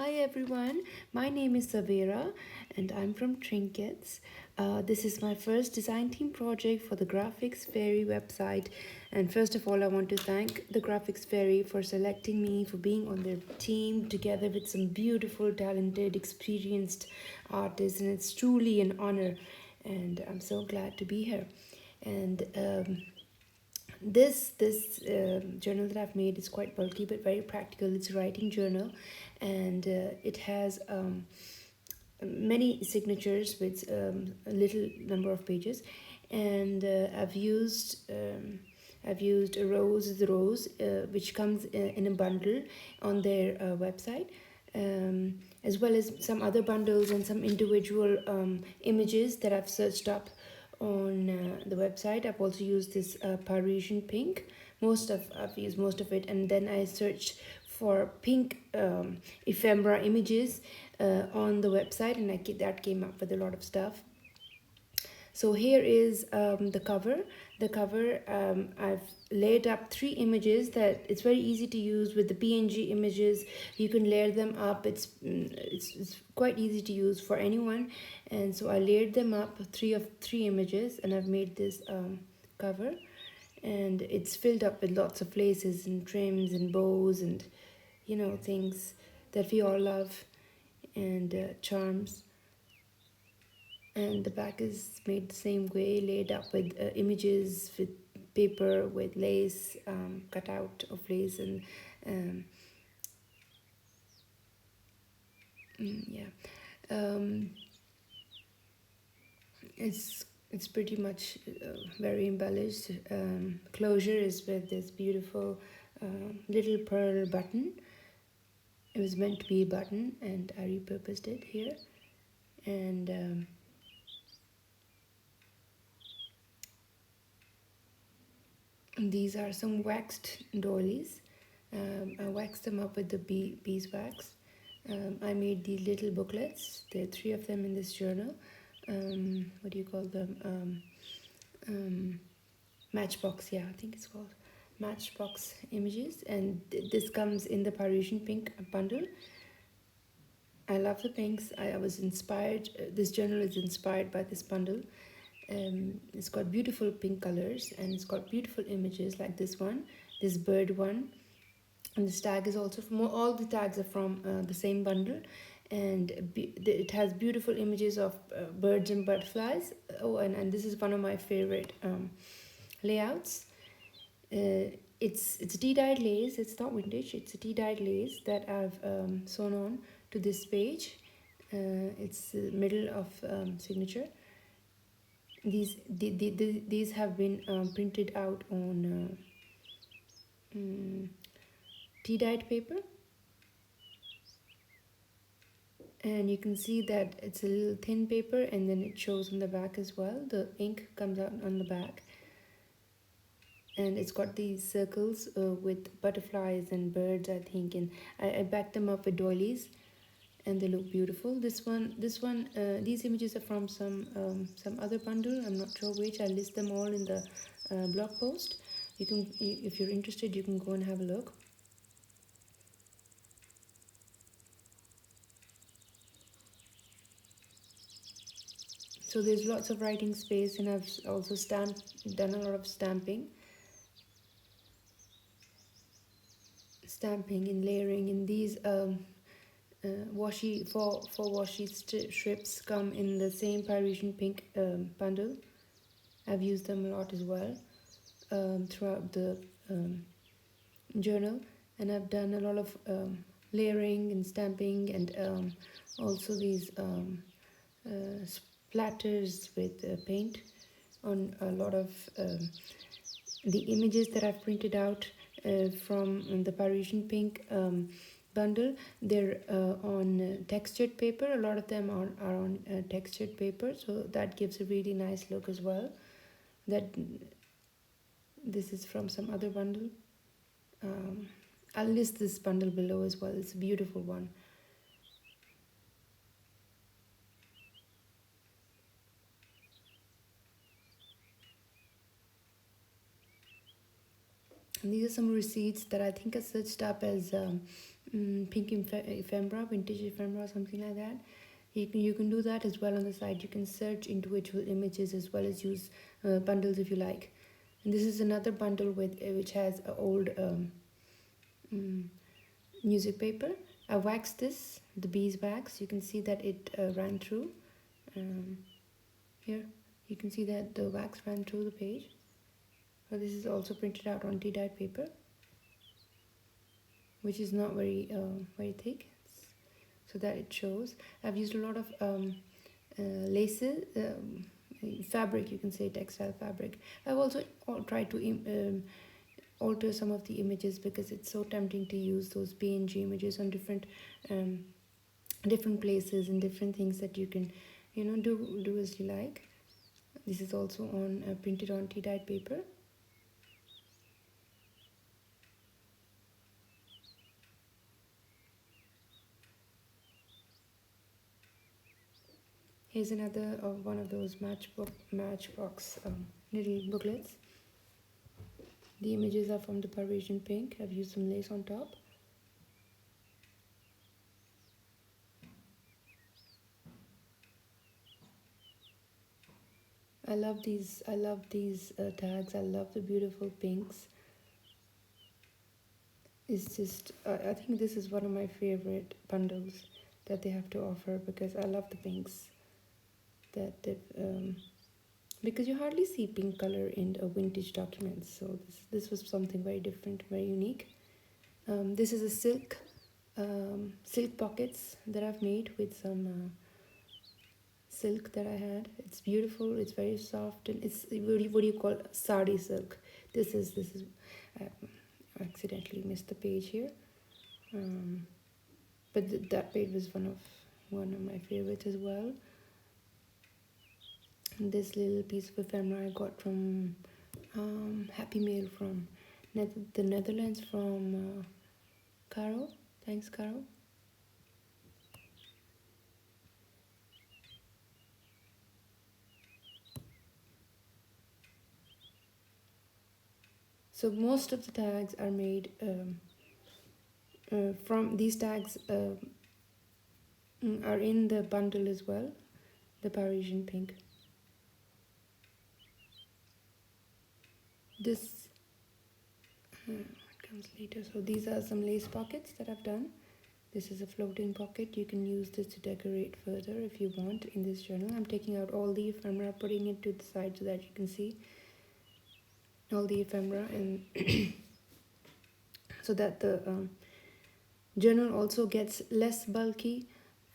Hi everyone, my name is Savera and I'm from Trinkets. This is my first design team project for the Graphics Fairy website. And first of all, I want to thank the Graphics Fairy for selecting me, for being on their team together with some beautiful, talented, experienced artists. And it's truly an honor. And I'm so glad to be here. And this journal that I've made is quite bulky but very practical. It's a writing journal, and it has many signatures with a little number of pages, and I've used a rose is the rose, which comes in a bundle on their website. As well as some other bundles and some individual images that I've searched up on the website. I've also used this Parisian pink. I've used most of it, and then I searched for pink ephemera images on the website, and that came up with a lot of stuff. So here is the cover. I've laid up 3 images that it's very easy to use with the PNG images. You can layer them up. It's quite easy to use for anyone. And so I layered them up, three images, and I've made this cover. And it's filled up with lots of laces and trims and bows and things that we all love, and charms. And the back is made the same way, laid up with images, with paper, with lace, cut out of lace, and um, yeah, um, it's pretty much very embellished. Closure is with this beautiful little pearl button. It was meant to be a button, and I repurposed it here. And these are some waxed doilies. I waxed them up with the beeswax. I made these little booklets. There are 3 of them in this journal. What do you call them? Matchbox, yeah, I think it's called Matchbox images. And this comes in the Parisian pink bundle. I love the pinks. I was inspired. This journal is inspired by this bundle. It's got beautiful pink colors, and it's got beautiful images like this one, this bird one. And this tag is also from all the tags are from the same bundle, and it has beautiful images of birds and butterflies. Oh, and this is one of my favorite layouts. It's a tea-dyed lace. It's not vintage. It's a tea-dyed lace that I've sewn on to this page. It's the middle of signature. These have been printed out on tea-dyed paper, and you can see that it's a little thin paper, and then it shows on the back as well. The ink comes out on the back, and it's got these circles with butterflies and birds, I think, and I backed them up with doilies, and they look beautiful. These images are from some other bundle. I'm not sure which. I'll list them all in the blog post. If you're interested, you can go and have a look. So there's lots of writing space, and I've also done a lot of stamping and layering. In these washi strips come in the same Parisian pink bundle. I've used them a lot as well throughout the journal, and I've done a lot of layering and stamping, and also these splatters with paint on a lot of the images that I've printed out from the Parisian pink bundle. They're on textured paper. A lot of them are on textured paper, so that gives a really nice look as well. This is from some other bundle. I'll list this bundle below as well. It's a beautiful one. And these are some receipts that I think are searched up as pink ephemera, vintage ephemera, something like that. You can do that as well on the side. You can search individual images as well as use bundles if you like. And this is another bundle with which has a old mm, music paper. I waxed this, the beeswax. You can see that it ran through. Here, you can see that the wax ran through the page. This is also printed out on tea dyed paper, which is not very thick, so that it shows. I've used a lot of laces, fabric, you can say textile fabric. I've also tried to alter some of the images because it's so tempting to use those PNG images on different places and different things that you can do as you like. This is also on printed on tea dyed paper. Here's another one of those matchbox little booklets. The images are from the Parisian pink. I've used some lace on top. I love these tags. I love the beautiful pinks. It's just I think this is one of my favorite bundles that they have to offer because I love the pinks that they've because you hardly see pink color in a vintage documents, so this was something very different, very unique. This is a silk pockets that I've made with some silk that I had. It's beautiful, it's very soft, and it's what do you call sari silk. This is I accidentally missed the page here, but that page was one of my favorites as well. And this little piece of ephemera I got from Happy Mail from the Netherlands, from Caro. Thanks, Caro. So most of the tags are made from these tags are in the bundle as well, the Parisian pink. This comes later. So these are some lace pockets that I've done. This is a floating pocket. You can use this to decorate further if you want in this journal. I'm taking out all the ephemera, putting it to the side so that you can see all the ephemera, and so that the journal also gets less bulky,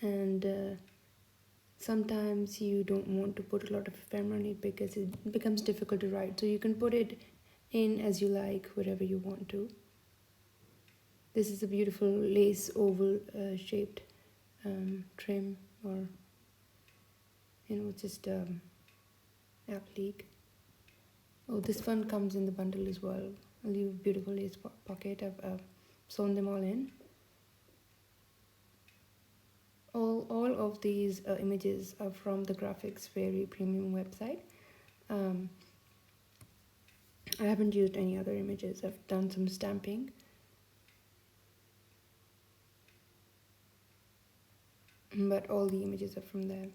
and sometimes you don't want to put a lot of ephemera in it because it becomes difficult to write, so you can put it in as you like, wherever you want to. This is a beautiful lace oval shaped trim, or just applique. Oh, this one comes in the bundle as well. A little beautiful lace pocket. I've sewn them all in. All of these images are from the Graphics Fairy premium website. I haven't used any other images. I've done some stamping. But all the images are from there.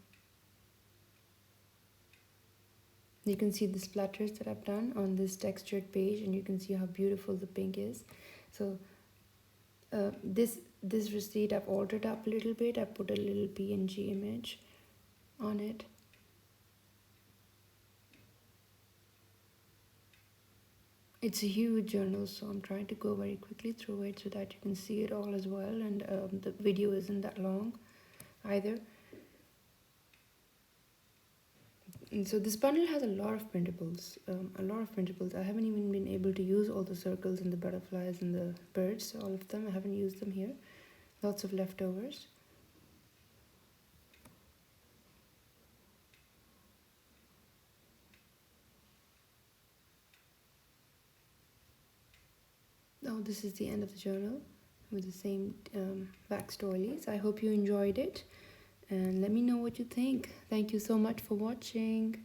You can see the splatters that I've done on this textured page, and you can see how beautiful the pink is. So this receipt I've altered up a little bit. I put a little PNG image on it. It's a huge journal, so I'm trying to go very quickly through it so that you can see it all as well, and the video isn't that long either. And so this bundle has a lot of printables. I haven't even been able to use all the circles and the butterflies and the birds, all of them. I haven't used them here. Lots of leftovers. Oh, this is the end of the journal with the same wax doilies. I hope you enjoyed it, and let me know what you think. Thank you so much for watching.